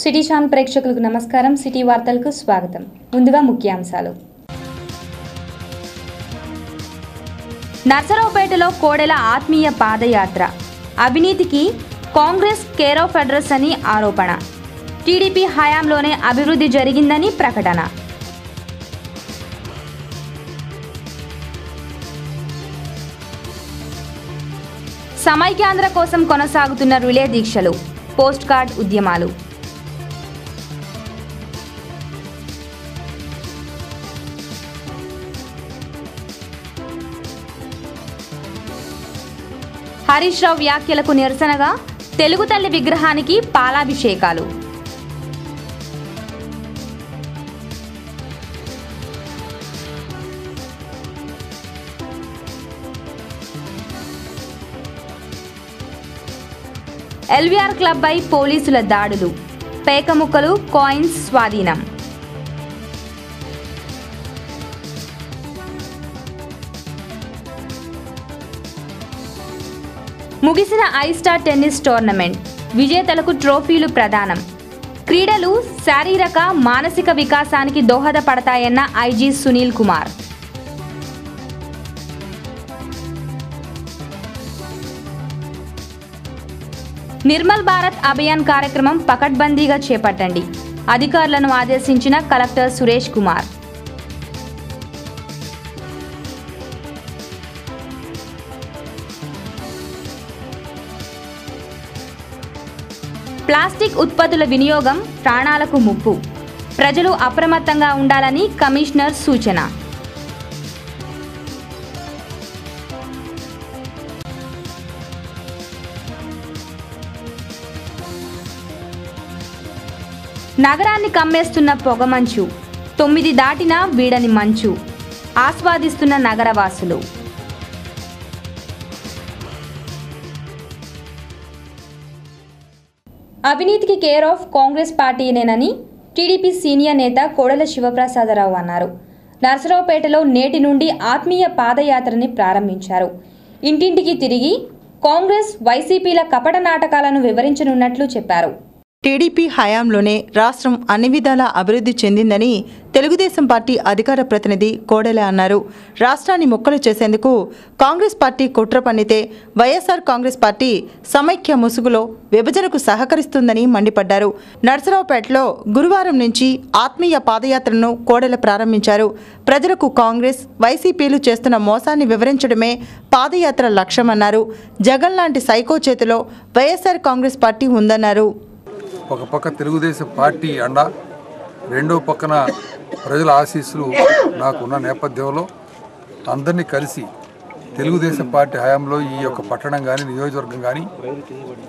City channel ప్రేక్షకులకు నమస్కారం. City వార్తలకు స్వాగతం. ముందుగా ముఖ్యాంశాలు. నర్సరావుపేటలో కోడెల ఆత్మీయ పాదయాత్ర. అవినీతికి కాంగ్రెస్ కేర్ ఆఫ్ అడ్రస్ అని ఆరోపణ. టీడీపీ హయాంలోనే అభివృద్ధి జరిగిందని ప్రకటన. సమైక్యాంధ్ర కోసం కొనసాగుతున్న రిలే దీక్షలు, పోస్ట్ కార్డ్ ఉద్యమాలు. హరీష్ రావు వ్యాఖ్యలకు నిరసనగా తెలుగు తల్లి విగ్రహానికి పాలాభిషేకాలు. ఎల్వీఆర్ క్లబ్ పై పోలీసుల దాడులు, పేకముక్కలు, కాయిన్స్ స్వాధీనం. ముగిసిన ఐస్టార్ టెన్నిస్ టోర్నమెంట్. విజేతలకు ట్రోఫీలు ప్రదానం. క్రీడలు శారీరక మానసిక వికాసానికి దోహదపడతాయన్న ఐజీ సునీల్ కుమార్. నిర్మల్ భారత్ అభియాన్ కార్యక్రమం పకడ్బందీగా చేపట్టండి. అధికారులను ఆదేశించిన కలెక్టర్ సురేష్ కుమార్. ప్లాస్టిక్ ఉత్పత్తుల వినియోగం ప్రాణాలకు ముప్పు. ప్రజలు అప్రమత్తంగా ఉండాలని కమిషనర్ సూచన. నగరాన్ని కమ్మేస్తున్న పొగమంచు. 9 దాటినా వీడని మంచు. ఆస్వాదిస్తున్న నగరవాసులు. అవినీతికి కేర్ ఆఫ్ కాంగ్రెస్ పార్టీనేనని టీడీపీ సీనియర్ నేత కోడెల శివప్రసాదరావు అన్నారు. నర్సరావుపేటలో నేటి నుండి ఆత్మీయ పాదయాత్రని ప్రారంభించారు. ఇంటింటికి తిరిగి కాంగ్రెస్, వైసీపీల కపట నాటకాలను వివరించనున్నట్లు చెప్పారు. టీడీపీ హయాంలోనే రాష్ట్రం అన్ని విధాలా అభివృద్ధి చెందిందని తెలుగుదేశం పార్టీ అధికార ప్రతినిధి కోడెల అన్నారు. రాష్ట్రాన్ని ముక్కలు చేసేందుకు కాంగ్రెస్ పార్టీ కుట్ర పన్నితే వైఎస్ఆర్ కాంగ్రెస్ పార్టీ సమైక్య ముసుగులో విభజనకు సహకరిస్తుందని మండిపడ్డారు. నర్సరావుపేటలో గురువారం నుంచి ఆత్మీయ పాదయాత్రను కోడెల ప్రారంభించారు. ప్రజలకు కాంగ్రెస్, వైసీపీలు చేస్తున్న మోసాన్ని వివరించడమే పాదయాత్ర లక్ష్యమన్నారు. జగన్ లాంటి సైకో చేతిలో వైఎస్ఆర్ కాంగ్రెస్ పార్టీ ఉందన్నారు. ఒక పక్క తెలుగుదేశం పార్టీ అండ, రెండో పక్కన ప్రజల ఆశీస్సులు నాకున్న నేపథ్యంలో అందరినీ కలిసి తెలుగుదేశం పార్టీ హయాంలో ఈ యొక్క పట్టణం కానీ, నియోజకవర్గం కానీ,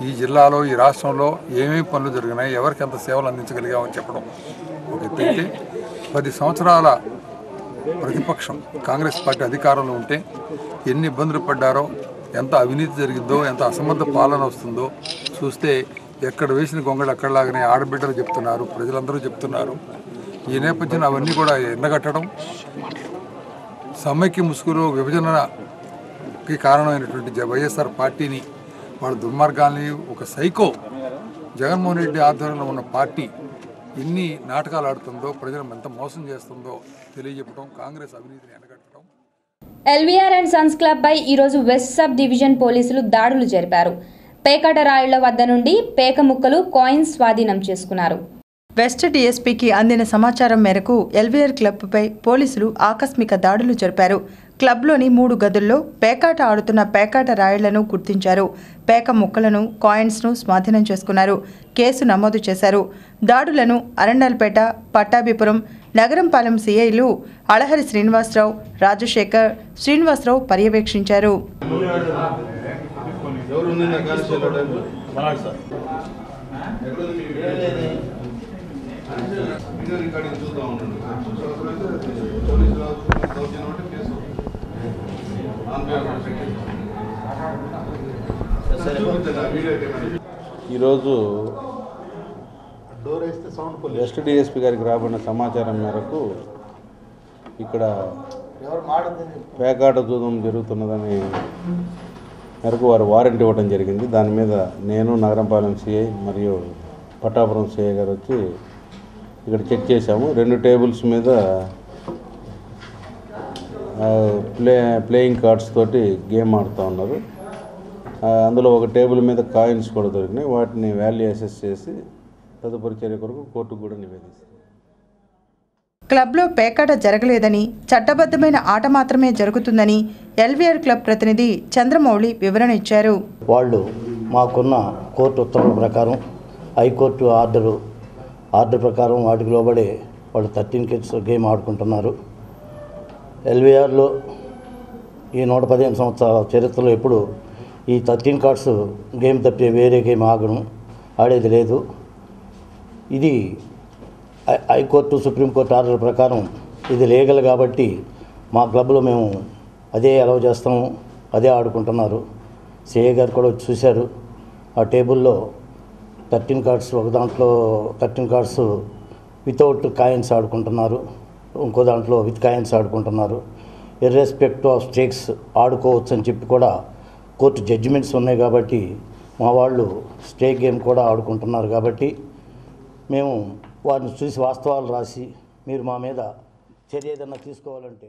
ఈ జిల్లాలో, ఈ రాష్ట్రంలో ఏమేమి పనులు జరిగినాయి, ఎవరికి ఎంత సేవలు అందించగలిగామని చెప్పడం ఒక ఎత్తైతే, 10 సంవత్సరాల ప్రతిపక్షం కాంగ్రెస్ పార్టీ అధికారంలో ఉంటే ఎన్ని ఇబ్బందులు పడ్డారో, ఎంత అవినీతి జరిగిందో, ఎంత అసమర్థ పాలన వస్తుందో చూస్తే ఎక్కడ వేసిన గొంగళి అక్కడలాగానే ఆడబిడ్డలు చెప్తున్నారు, ప్రజలందరూ చెప్తున్నారు. ఈ నేపథ్యంలో అవన్నీ కూడా ఎండగట్టడం, సమైక్య ముసుగులో విభజనకి కారణమైనటువంటి వైఎస్ఆర్ పార్టీని, వాళ్ళ దుర్మార్గాల్ని, ఒక సైకో జగన్మోహన్ రెడ్డి ఆధ్వర్యంలో ఉన్న పార్టీ ఎన్ని నాటకాలు ఆడుతుందో, ప్రజలను ఎంత మోసం చేస్తుందో తెలియజెప్పడం, కాంగ్రెస్ అవినీతిని ఎండగట్టడం. ఎల్వీఆర్ అండ్ సన్స్ క్లబ్ పై ఈరోజు వెస్ట్ సబ్ డివిజన్ పోలీసులు దాడులు జరిపారు. పేకాట రాయుళ్ల వద్ద నుండి పేక ముక్కలు, కాయిన్స్ స్వాధీనం చేసుకున్నారు. వెస్ట్ డీఎస్పీకి అందిన సమాచారం మేరకు ఎల్వీఆర్ క్లబ్పై పోలీసులు ఆకస్మిక దాడులు జరిపారు. క్లబ్లోని 3 గదుల్లో పేకాట ఆడుతున్న పేకాట రాయుళ్లను గుర్తించారు. పేక ముక్కలను, కాయిన్స్ను స్వాధీనం చేసుకున్నారు. కేసు నమోదు చేశారు. దాడులను అరండల్పేట, పట్టాభిపురం, నగరంపాలెం సీఐలు అళహరి శ్రీనివాసరావు, రాజశేఖర్, శ్రీనివాసరావు పర్యవేక్షించారు. ఈరోజు వెస్ట్ డిఎస్పీ గారికి రాబడిన సమాచారం మేరకు ఇక్కడ పేకాట జూదం జరుగుతున్నదని మేరకు వారు వారెంట్ ఇవ్వడం జరిగింది. దాని మీద నేను, నగరంపాలెం సిఐ మరియు పట్టాపురం సిఐ గారు వచ్చి ఇక్కడ చెక్ చేశాము. 2 టేబుల్స్ మీద ప్లేయింగ్ కార్డ్స్ తోటి గేమ్ ఆడుతూ ఉన్నారు. అందులో ఒక టేబుల్ మీద కాయిన్స్ కూడా దొరికినాయి. వాటిని వాల్యూ అసెస్ చేసి తదుపరి చర్య కొరకు కోర్టుకు కూడా నివేదిస్తారు. క్లబ్లో పేకాట జరగలేదని, చట్టబద్ధమైన ఆట మాత్రమే జరుగుతుందని ఎల్వీఆర్ క్లబ్ ప్రతినిధి చంద్రమౌళి వివరణ ఇచ్చారు. వాళ్ళు మాకున్న కోర్టు ఉత్తర్వుల ప్రకారం హైకోర్టు ఆర్డర్ ప్రకారం వాటికి లోబడే వాళ్ళు 13 కిడ్స్ గేమ్ ఆడుకుంటున్నారు. ఎల్వీఆర్లో ఈ 115 సంవత్సరాల చరిత్రలో ఎప్పుడు ఈ 13 కార్డ్స్ గేమ్ తప్పి వేరే గేమ్ ఆడేది లేదు. ఇది హైకోర్టు సుప్రీంకోర్టు ఆర్డర్ ప్రకారం ఇది లీగల్ కాబట్టి మా క్లబ్లో మేము అదే అలౌ చేస్తాము, అదే ఆడుకుంటున్నారు. సిఏ గారు కూడా చూశారు. ఆ టేబుల్లో 13 కార్డ్స్, ఒక దాంట్లో 13 కార్డ్స్ వితౌట్ కాయిన్స్ ఆడుకుంటున్నారు, ఇంకో దాంట్లో విత్ కాయిన్స్ ఆడుకుంటున్నారు. ఇర్రెస్పెక్టివ్ ఆఫ్ స్టేక్స్ ఆడుకోవచ్చు అని చెప్పి కూడా కోర్టు జడ్జిమెంట్స్ ఉన్నాయి కాబట్టి మా వాళ్ళు స్టేక్ గేమ్ కూడా ఆడుకుంటున్నారు. కాబట్టి మేము వారిని చూసి వాస్తవాలు రాసి మీరు మా మీద చర్య ఏదన్నా తీసుకోవాలంటే